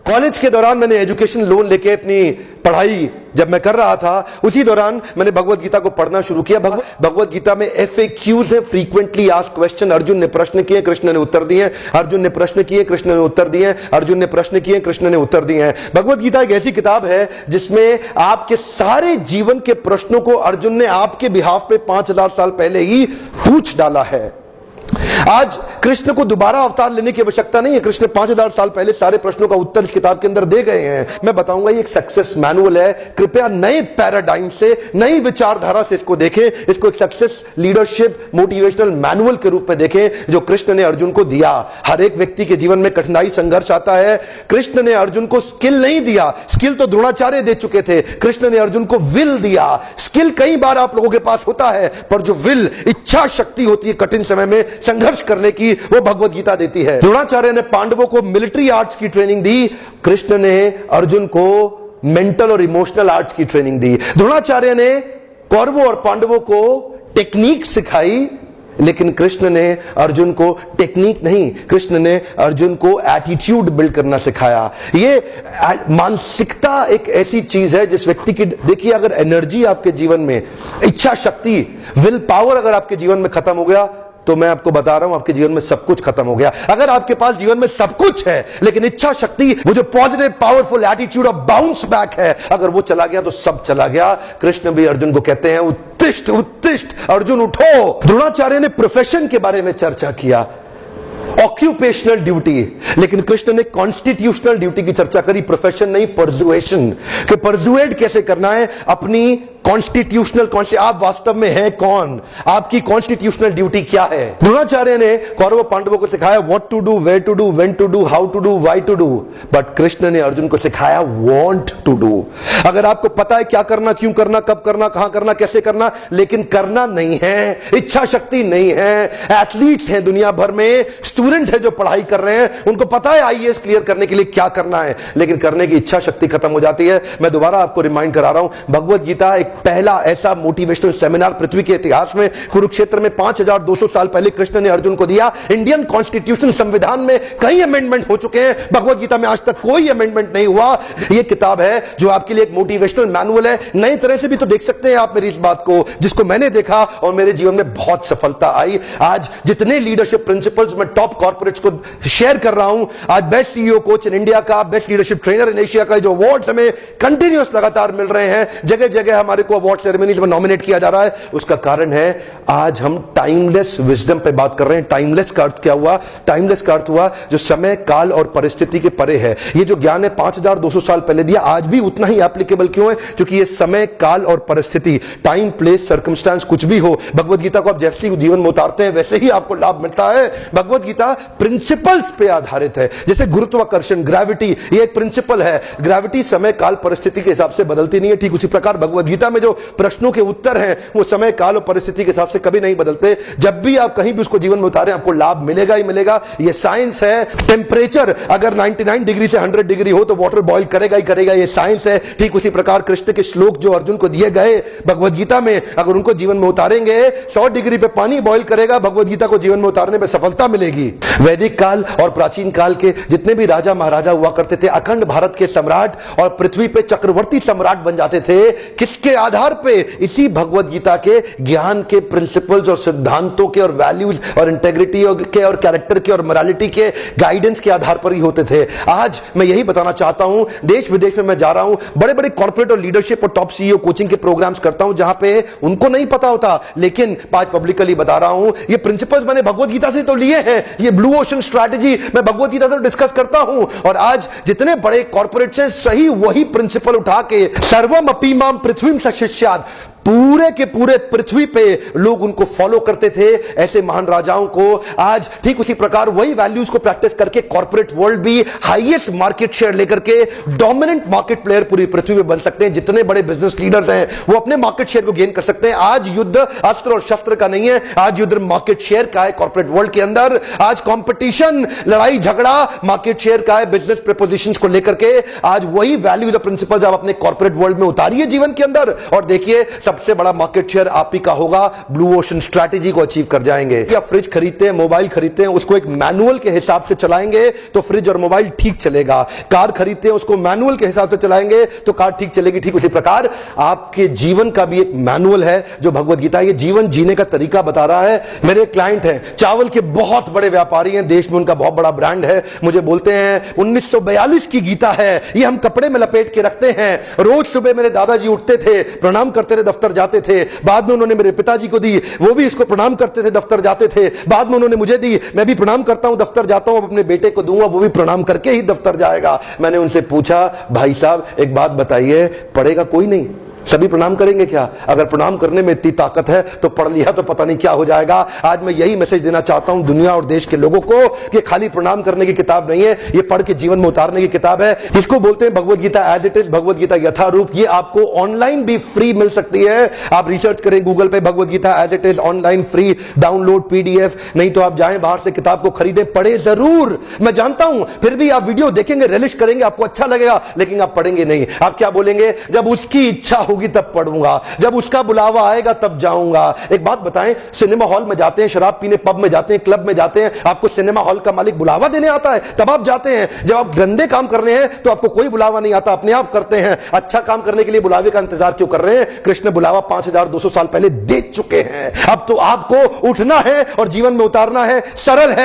College के दौरान मैंने एजुकेशन लोन लेके अपनी पढ़ाई जब मैं कर रहा था, उसी दौरान मैंने भगवत गीता को पढ़ना शुरू किया। भगवत गीता में FAQs है, फ्रीक्वेंटली आस्क्ड क्वेश्चन। अर्जुन ने प्रश्न किए, कृष्ण ने उत्तर दिए। अर्जुन ने प्रश्न किए, कृष्ण ने उत्तर दिए। अर्जुन ने प्रश्न किए, कृष्ण ने उत्तर दिए हैं। भगवत गीता एक ऐसी किताब है जिसमें आपके सारे जीवन के प्रश्नों को अर्जुन ने आपके बिहाफ पे 5000 साल पहले ही पूछ डाला है। आज कृष्ण को दोबारा अवतार लेने की आवश्यकता नहीं है। कृष्ण 5000 साल पहले सारे प्रश्नों का उत्तर इस किताब के अंदर दे गए हैं। मैं बताऊंगा ये एक सक्सेस मैनुअल है। कृपया नए पैराडाइम से, नई विचारधारा से इसको देखें। इसको एक सक्सेस लीडरशिप मोटिवेशनल मैनुअल के रूप में देखें जो कृष्ण ने अर्जुन को दिया। हर एक व्यक्ति के जीवन में कठिनाई संघर्ष आता है। कृष्ण ने अर्जुन को स्किल नहीं दिया, स्किल तो द्रोणाचार्य दे चुके थे। कृष्ण ने अर्जुन को विल दिया। स्किल कई बार आप लोगों के पास होता है, पर जो विल, इच्छा शक्ति होती है कठिन समय में संघर्ष करने की, वो भगवत गीता देती है। द्रोणाचार्य ने पांडवों को मिलिट्री आर्ट्स की ट्रेनिंग दी, कृष्ण ने अर्जुन को मेंटल और इमोशनल आर्ट्स की ट्रेनिंग दी। द्रोणाचार्य ने कौरवों और पांडवों को टेक्निक सिखाई, लेकिन कृष्ण ने अर्जुन को टेक्निक नहीं, कृष्ण ने अर्जुन को एटीट्यूड बिल्ड करना सिखाया। ये मानसिकता एक ऐसी चीज है जिस व्यक्ति की, देखिए अगर एनर्जी आपके जीवन में, इच्छा शक्ति, विल पावर अगर आपके जीवन में खत्म हो गया, तो मैं आपको बता रहा हूं आपके जीवन में सब कुछ खत्म हो गया। अगर आपके पास जीवन में सब कुछ है लेकिन इच्छा शक्ति, वो जो positive powerful attitude of bounce back है, अगर वो चला गया तो सब चला गया। कृष्ण भी अर्जुन को कहते हैं उत्तिष्ठ उत्तिष्ठ, अर्जुन उठो। द्रोणाचार्य ने प्रोफेशन के बारे में चर्चा किया, ऑक्यूपेशनल ड्यूटी, लेकिन कृष्ण ने कॉन्स्टिट्यूशनल ड्यूटी की चर्चा करी। प्रोफेशन नहीं, परसुएशन, कि परसुएट कैसे करना है अपनी कॉन्स्टिट्यूशनल, आप वास्तव में हैं कौन, आपकी कॉन्स्टिट्यूशनल ड्यूटी क्या है। द्रोणाचार्य ने कौरव पांडवों को सिखाया what to do, where to do, when to do, how to do, why to do, but Krishna ने अर्जुन को सिखाया वांट टू डू। अगर आपको पता है क्या करना, क्यों करना, कब करना, कहां करना, कैसे करना, लेकिन करना नहीं है, इच्छा शक्ति नहीं है। एथलीट हैं दुनिया भर में, स्टूडेंट है जो पढ़ाई कर रहे हैं, उनको पता है IAS क्लियर करने के लिए क्या करना है, लेकिन करने की इच्छा शक्ति खत्म हो जाती है। मैं दोबारा आपको रिमाइंड करा रहा हूं, भगवत गीता एक पहला ऐसा मोटिवेशनल सेमिनार पृथ्वी के इतिहास में, कुरुक्षेत्र में 5200 साल पहले कृष्ण ने अर्जुन को दिया। इंडियन कॉन्स्टिट्यूशन, संविधान में कई अमेंडमेंट हो चुके हैं, भगवत गीता में आज तक कोई अमेंडमेंट नहीं हुआ। यह किताब है जो आपके लिए एक मोटिवेशनल मैनुअल है। नई तरह से भी तो देख सकते हैं आप मेरी इस बात को, जिसको मैंने देखा और मेरे जीवन में बहुत सफलता आई। आज जितने लीडरशिप प्रिंसिपल्स मैं टॉप कॉर्पोरेट्स को शेयर कर रहा हूं, आज best CEO coach in India का, best leadership trainer in Asia का, जो अवार्ड हमें कंटिन्यूअस लगातार मिल रहे हैं, जगह जगह हमारे को अवार्ड सेरेमनीज में नॉमिनेट किया जा रहा है, उसका कारण है आज हम टाइमलेस विजडम पे बात कर रहे हैं। टाइमलेस का अर्थ क्या हुआ? टाइमलेस का अर्थ हुआ जो समय, काल और परिस्थिति के परे है। ये जो ज्ञान है 5200 साल पहले दिया, आज भी उतना ही एप्लीकेबल क्यों है? क्योंकि ये समय, काल और परिस्थिति, टाइम, प्लेस, सर्कमस्टांस कुछ भी हो, भगवत गीता को आप जैसे ही जीवन में उतारते हैं वैसे ही आपको लाभ मिलता है। भगवत गीता प्रिंसिपल्स पे आधारित है। जैसे गुरुत्वाकर्षण, ग्रेविटी, ये एक प्रिंसिपल है। ग्रेविटी समय, काल, परिस्थिति के हिसाब से बदलती नहीं है। ठीक उसी प्रकार भगवत गीता में जो प्रश्नों के उत्तर हैं वो समय, काल और परिस्थिति के हिसाब से कभी नहीं बदलते। जब भी आप कहीं भी उसको जीवन में उतारें आपको लाभ मिलेगा ही मिलेगा। ये साइंस है। टेम्परेचर अगर 99 डिग्री से 100 डिग्री हो तो वाटर बॉईल करेगा ही करेगा, ये साइंस है। ठीक उसी प्रकार कृष्ण के श्लोक जो अर्जुन को दिए गए भगवत गीता में, अगर उनको जीवन में उतारेंगे 100 डिग्री पे पानी बॉईल करेगा, भगवत गीता को जीवन में उतारने में सफलता मिलेगी। वैदिक काल और प्राचीन काल के जितने भी राजा महाराजा हुआ करते थे, अखंड भारत के सम्राट और पृथ्वी पे चक्रवर्ती सम्राट बन जाते थे। किसके आधार पे? इसी भगवत गीता के ज्ञान के प्रिंसिपल्स और सिद्धांतों के और वैल्यूज और इंटेग्रिटी के और कैरेक्टर के और मोरालिटी के गाइडेंस के आधार पर ही होते थे। आज मैं यही बताना चाहता हूं, देश विदेश में मैं जा रहा हूं, बड़े बड़े कॉर्पोरेट और लीडरशिप और टॉप CEO कोचिंग के प्रोग्राम्स करता हूं जहां पे उनको नहीं पता होता, लेकिन आज पब्लिकली बता रहा हूं ये प्रिंसिपल्स मैंने भगवत गीता से तो लिए हैं। ये ब्लू ओशन स्ट्रैटेजी मैं भगवत गीता से डिस्कस करता हूं। और आज जितने बड़े कॉर्पोरेट्स हैं सही वही प्रिंसिपल उठा के सर्वम अपी माम पृथ्वीम सशिष्यात्, पूरे के पूरे पृथ्वी पे लोग उनको फॉलो करते थे, ऐसे महान राजाओं को। आज ठीक उसी प्रकार वही वैल्यूज को प्रैक्टिस करके कॉर्पोरेट वर्ल्ड भी हाईएस्ट मार्केट शेयर लेकर के डोमिनेंट मार्केट प्लेयर पूरी पृथ्वी पे बन सकते हैं। जितने बड़े बिजनेस लीडर्स हैं वो अपने मार्केट शेयर को गेन कर सकते हैं। आज युद्ध अस्त्र और शस्त्र का नहीं है, आज युद्ध मार्केट शेयर का है। कॉर्पोरेट वर्ल्ड के अंदर आज कंपटीशन, लड़ाई झगड़ा मार्केट शेयर का है, बिजनेस प्रपोजिशंस को लेकर के। आज वही वैल्यूज और प्रिंसिपल्स आप अपने कॉर्पोरेट वर्ल्ड में उतारिए जीवन के अंदर और देखिए सबसे बड़ा मार्केट शेयर आप ही का होगा। ब्लू ओशन स्ट्रैटेजी को अचीव कर जाएंगे। या फ्रिज खरीदते हैं, मोबाइल खरीदते हैं, उसको एक मैनुअल के हिसाब से चलाएंगे तो फ्रिज और मोबाइल ठीक चलेगा। कार खरीदते हैं, उसको मैनुअल के हिसाब से चलाएंगे तो कार ठीक चलेगी। ठीक उसी प्रकार आपके जीवन का भी एक मैनुअल है जो भगवत गीता, ये जीवन जीने का तरीका बता रहा है। मेरे क्लाइंट हैं, चावल के बहुत बड़े व्यापारी हैं, देश में उनका बहुत बड़ा ब्रांड है। मुझे बोलते हैं 1942 की गीता है, ये हम कपड़े में लपेट के रखते हैं। रोज सुबह मेरे दादाजी उठते थे, प्रणाम करते थे, दफ्तर जाते थे। बाद में उन्होंने मेरे पिताजी को दी, वो भी इसको प्रणाम करते थे, दफ्तर जाते थे। बाद में उन्होंने मुझे दी, मैं भी प्रणाम करता हूं, दफ्तर जाता हूं। अब अपने बेटे को दूंगा, वो भी प्रणाम करके ही दफ्तर जाएगा। मैंने उनसे पूछा, भाई साहब एक बात बताइए, पढ़ेगा कोई नहीं, सभी प्रणाम करेंगे क्या? अगर प्रणाम करने में इतनी ताकत है तो पढ़ लिया तो पता नहीं क्या हो जाएगा। आज मैं यही मैसेज देना चाहता हूं दुनिया और देश के लोगों को कि खाली प्रणाम करने की किताब नहीं है, ये पढ़ के जीवन में उतारने की किताब है। इसको बोलते हैं भगवत Gita as it is, Bhagavad Gita यथारूप। ये आपको ऑनलाइन भी फ्री मिल सकती है। आप रिसर्च करें गूगल पे, Bhagavad Gita as it is online free download PDF। नहीं तो आप जाएं बाहर से किताब को खरीदें, पढ़े जरूर। मैं जानता हूं फिर भी आप वीडियो देखेंगे, रिलिश करेंगे, आपको अच्छा लगेगा, लेकिन आप पढ़ेंगे नहीं। आप क्या बोलेंगे? जब उसकी इच्छा होगी तब पढ़ूंगा, जब उसका बुलावा आएगा तब जाऊंगा। एक बात बताएं, सिनेमा हॉल में जाते हैं, शराब पीने पब में जाते हैं, क्लब में जाते हैं, आपको सिनेमा हॉल का मालिक बुलावा देने आता है तब आप जाते हैं। जब आप गंदे काम कर रहे हैं तो आपको कोई बुलावा नहीं आता, अपने आप करते हैं। अच्छा काम करने के लिए बुलावे का इंतजार क्यों कर रहे हैं? कृष्ण बुलावा 5200 साल पहले दे चुके हैं। अब तो आपको उठना है और जीवन में उतारना है। सरल है।